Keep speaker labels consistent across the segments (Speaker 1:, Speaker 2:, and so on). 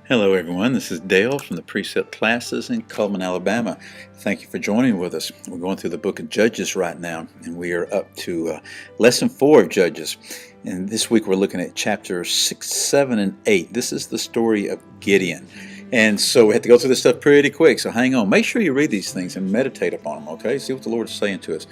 Speaker 1: Hello everyone, this is Dale from the Precept Classes in Cullman, Alabama. Thank you for joining with us. We're going through the book of Judges right now, and we are up to lesson 4 of Judges. And this week we're looking at chapters 6, 7, and 8. This is the story of Gideon. And so we have to go through this stuff pretty quick, so hang on. Make sure you read these things and meditate upon them, okay? See what the Lord is saying to us.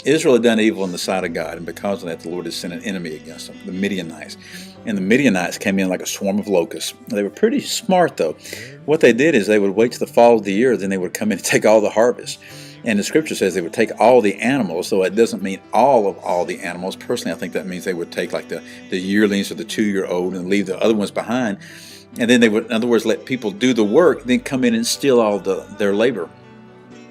Speaker 1: Israel had done evil in the sight of God, and because of that, the Lord has sent an enemy against them, the Midianites. And the Midianites came in like a swarm of locusts. They were pretty smart, though. What they did is they would wait till the fall of the year, then they would come in and take all the harvest. And the scripture says they would take all the animals, so it doesn't mean all the animals. Personally, I think that means they would take like the yearlings or the 2-year-old and leave the other ones behind. And then they would, in other words, let people do the work, then come in and steal all their labor.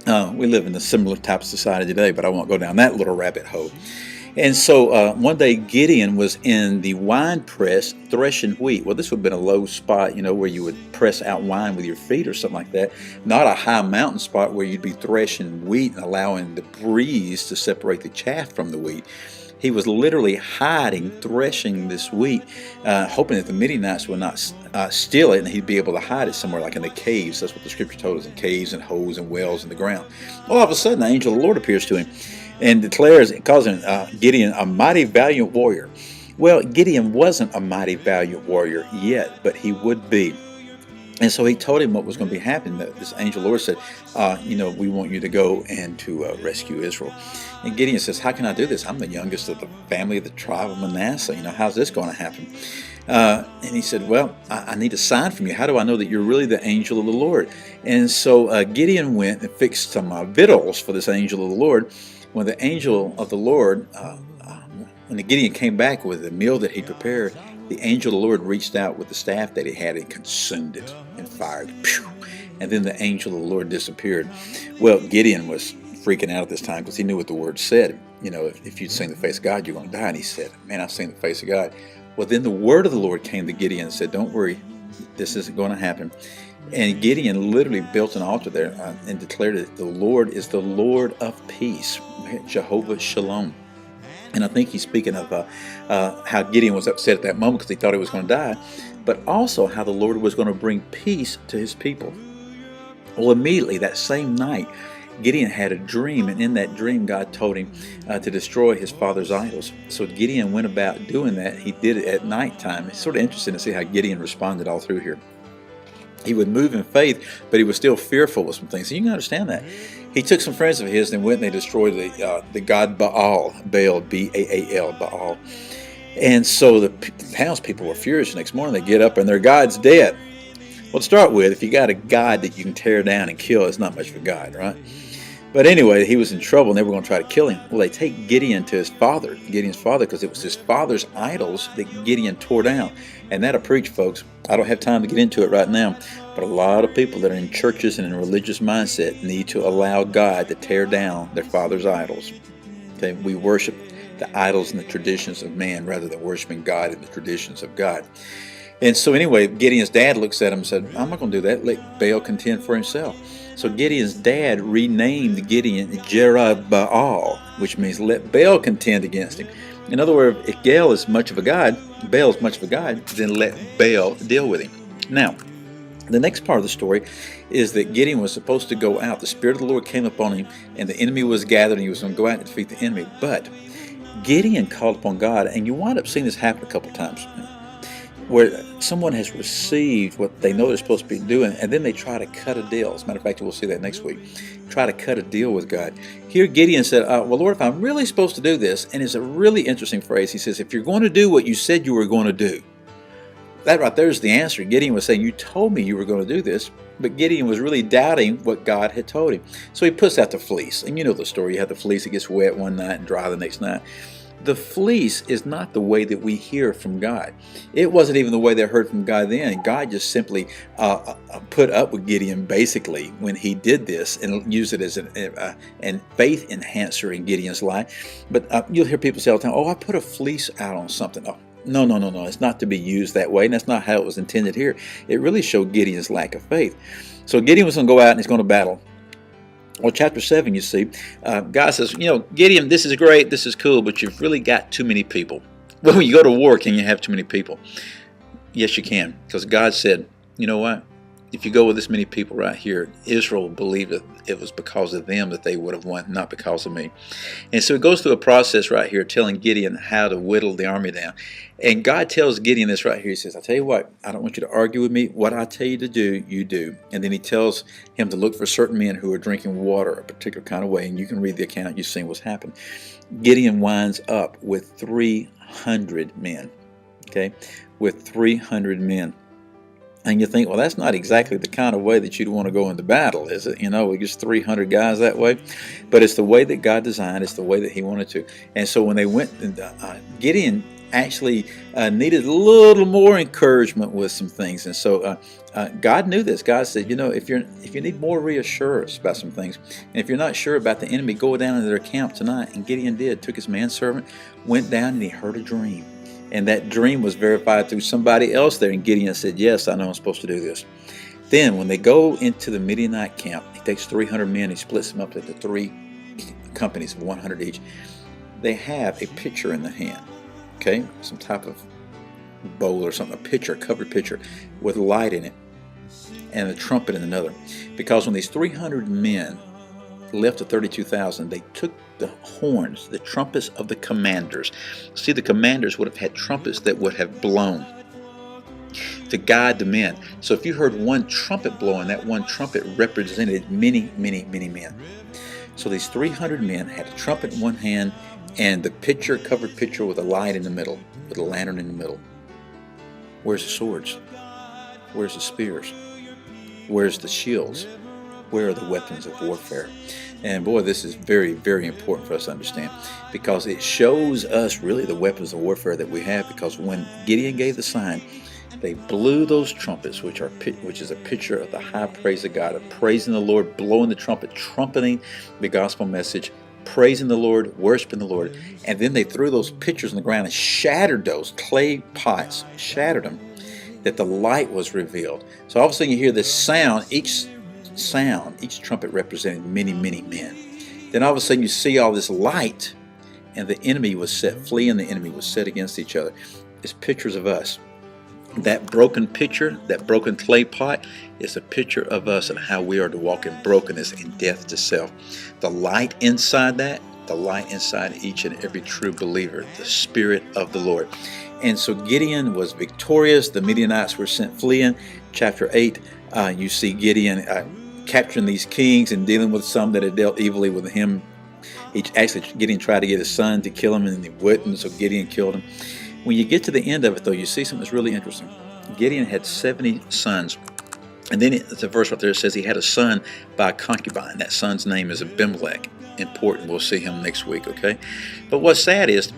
Speaker 1: We live in a similar type of society today, but I won't go down that little rabbit hole. And so one day Gideon was in the wine press threshing wheat. Well, this would have been a low spot, where you would press out wine with your feet or something like that. Not a high mountain spot where you'd be threshing wheat and allowing the breeze to separate the chaff from the wheat. He was literally hiding, threshing this wheat, hoping that the Midianites would not steal it, and he'd be able to hide it somewhere like in the caves. That's what the scripture told us, in caves and holes and wells in the ground. All of a sudden, the angel of the Lord appears to him and calls him Gideon a mighty valiant warrior. Well, Gideon wasn't a mighty valiant warrior yet, but he would be. And so he told him what was going to be happening. This angel Lord said, we want you to go and to rescue Israel. And Gideon says, how can I do this? I'm the youngest of the family of the tribe of Manasseh. How's this going to happen? And he said, well, I need a sign from you. How do I know that you're really the angel of the Lord? And so Gideon went and fixed some victuals for this angel of the Lord. When the angel of the Lord, when the Gideon came back with the meal that he prepared, the angel of the Lord reached out with the staff that he had and consumed it and fired. And then the angel of the Lord disappeared. Well, Gideon was freaking out at this time because he knew what the word said. If you'd seen the face of God, you're going to die. And he said, man, I've seen the face of God. Well, then the word of the Lord came to Gideon and said, don't worry, this isn't going to happen. And Gideon literally built an altar there and declared that the Lord is the Lord of peace, Jehovah Shalom. And I think he's speaking of how Gideon was upset at that moment because he thought he was going to die, but also how the Lord was going to bring peace to his people. Well, immediately that same night, Gideon had a dream, and in that dream, God told him to destroy his father's idols. So Gideon went about doing that. He did it at nighttime. It's sort of interesting to see how Gideon responded all through here. He would move in faith, but he was still fearful of some things. So you can understand that. He took some friends of his and went and they destroyed the god Baal, B-A-A-L, Baal. And so the townspeople were furious. The next morning they get up and their god's dead. Well, to start with, if you got a god that you can tear down and kill, it's not much of a god, right? But anyway, he was in trouble and they were going to try to kill him. Well, they take Gideon to Gideon's father, because it was his father's idols that Gideon tore down. And that'll preach, folks. I don't have time to get into it right now, but a lot of people that are in churches and in a religious mindset need to allow God to tear down their father's idols. Okay, we worship the idols and the traditions of man rather than worshiping God and the traditions of God. And so anyway, Gideon's dad looks at him and said, I'm not going to do that. Let Baal contend for himself. So Gideon's dad renamed Gideon Jerubbaal, which means let Baal contend against him. In other words, if Baal is much of a god, then let Baal deal with him. Now, the next part of the story is that Gideon was supposed to go out. The Spirit of the Lord came upon him, and the enemy was gathered, and he was going to go out and defeat the enemy. But Gideon called upon God, and you wind up seeing this happen a couple of times, where someone has received what they know they're supposed to be doing, and then they try to cut a deal. As a matter of fact, we'll see that next week. Try to cut a deal with God. Here Gideon said, well, Lord, if I'm really supposed to do this, and it's a really interesting phrase. He says, if you're going to do what you said you were going to do, that right there is the answer. Gideon was saying, you told me you were going to do this, but Gideon was really doubting what God had told him. So he puts out the fleece. And you know the story. You have the fleece that gets wet one night and dry the next night. The fleece is not the way that we hear from God. It wasn't even the way they heard from God then. God just simply put up with Gideon basically when he did this and used it as an faith enhancer in Gideon's life. But you'll hear people say all the time, I put a fleece out on something. Oh, no. It's not to be used that way, and that's not how it was intended here. It really showed Gideon's lack of faith. So Gideon was going to go out and he's going to battle. Well, chapter 7, you see, God says, Gideon, this is great, this is cool, but you've really got too many people. Well, when you go to war, can you have too many people? Yes, you can, because God said, you know what? If you go with this many people right here, Israel believed that it was because of them that they would have won, not because of me. And so it goes through a process right here telling Gideon how to whittle the army down. And God tells Gideon this right here. He says, I tell you what, I don't want you to argue with me. What I tell you to do, you do. And then he tells him to look for certain men who are drinking water a particular kind of way. And you can read the account. You've seen what's happened. Gideon winds up with 300 men. Okay, with 300 men. And you think, well, that's not exactly the kind of way that you'd want to go into battle, is it? You know, with just 300 guys that way. But it's the way that God designed. It's the way that he wanted to. And so when they went, Gideon actually needed a little more encouragement with some things. And so God knew this. God said, you know, if you need more reassurance about some things, and if you're not sure about the enemy, go down into their camp tonight. And Gideon did. Took his manservant, went down, and he heard a dream. And that dream was verified through somebody else there. And Gideon said, yes, I know I'm supposed to do this. Then when they go into the Midianite camp, he takes 300 men. He splits them up into 3 companies of 100 each. They have a pitcher in the hand, okay, some type of bowl or something, a pitcher, a covered pitcher with light in it, and a trumpet in another. Because when these 300 men left the 32,000, they took the horns, the trumpets of the commanders. See, the commanders would have had trumpets that would have blown to guide the men. So if you heard one trumpet blowing, that one trumpet represented many, many, many men. So these 300 men had a trumpet in one hand and the pitcher, covered pitcher with a light in the middle, with a lantern in the middle. Where's the swords? Where's the spears? Where's the shields? Where are the weapons of warfare? And boy, this is very, very important for us to understand, because it shows us really the weapons of warfare that we have. Because when Gideon gave the sign, they blew those trumpets, which is a picture of the high praise of God, of praising the Lord, blowing the trumpet, trumpeting the gospel message, praising the Lord, worshiping the Lord. And then they threw those pitchers on the ground and shattered those clay pots, shattered them, that the light was revealed. So all of a sudden you hear this sound, each trumpet represented many, many men. Then all of a sudden you see all this light, and the enemy was set, fleeing, the enemy was set against each other. It's pictures of us. That broken pitcher, that broken clay pot, is a picture of us and how we are to walk in brokenness and death to self. The light inside that, the light inside each and every true believer, the Spirit of the Lord. And so Gideon was victorious. The Midianites were sent fleeing. Chapter 8, you see Gideon capturing these kings and dealing with some that had dealt evilly with him. Gideon tried to get his son to kill him, and he wouldn't, so Gideon killed him. When you get to the end of it, though, you see something that's really interesting. Gideon had 70 sons. And then it's a verse right there that says he had a son by a concubine. That son's name is Abimelech. Important. We'll see him next week, okay? But what's sad is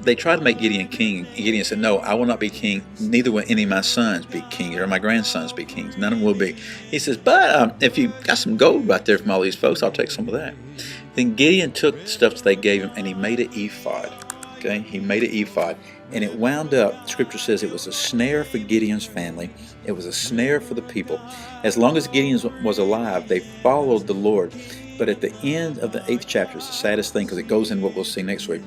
Speaker 1: they tried to make Gideon king. And Gideon said, no, I will not be king. Neither will any of my sons be king, or my grandsons be kings. None of them will be. He says, but if you got some gold right there from all these folks, I'll take some of that. Then Gideon took the stuff that they gave him and he made an ephod. Okay? He made an ephod. And it wound up, Scripture says, it was a snare for Gideon's family. It was a snare for the people. As long as Gideon was alive, they followed the Lord. But at the end of the 8th chapter, it's the saddest thing, because it goes into what we'll see next week.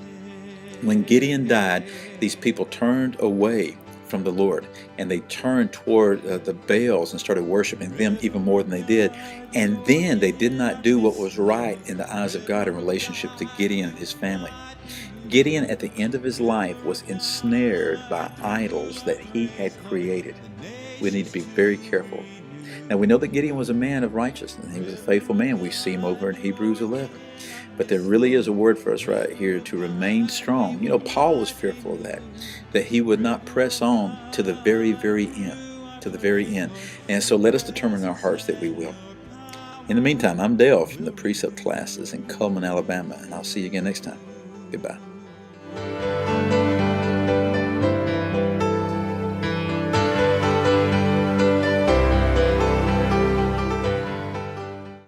Speaker 1: When Gideon died, these people turned away from the Lord, and they turned toward the Baals and started worshiping them even more than they did. And then they did not do what was right in the eyes of God in relationship to Gideon and his family. Gideon, at the end of his life, was ensnared by idols that he had created. We need to be very careful. Now, we know that Gideon was a man of righteousness. He was a faithful man. We see him over in Hebrews 11. But there really is a word for us right here to remain strong. You know, Paul was fearful of that he would not press on to the very, very end, to the very end. And so let us determine in our hearts that we will. In the meantime, I'm Dale from the Precept classes in Cullman, Alabama, and I'll see you again next time. Goodbye.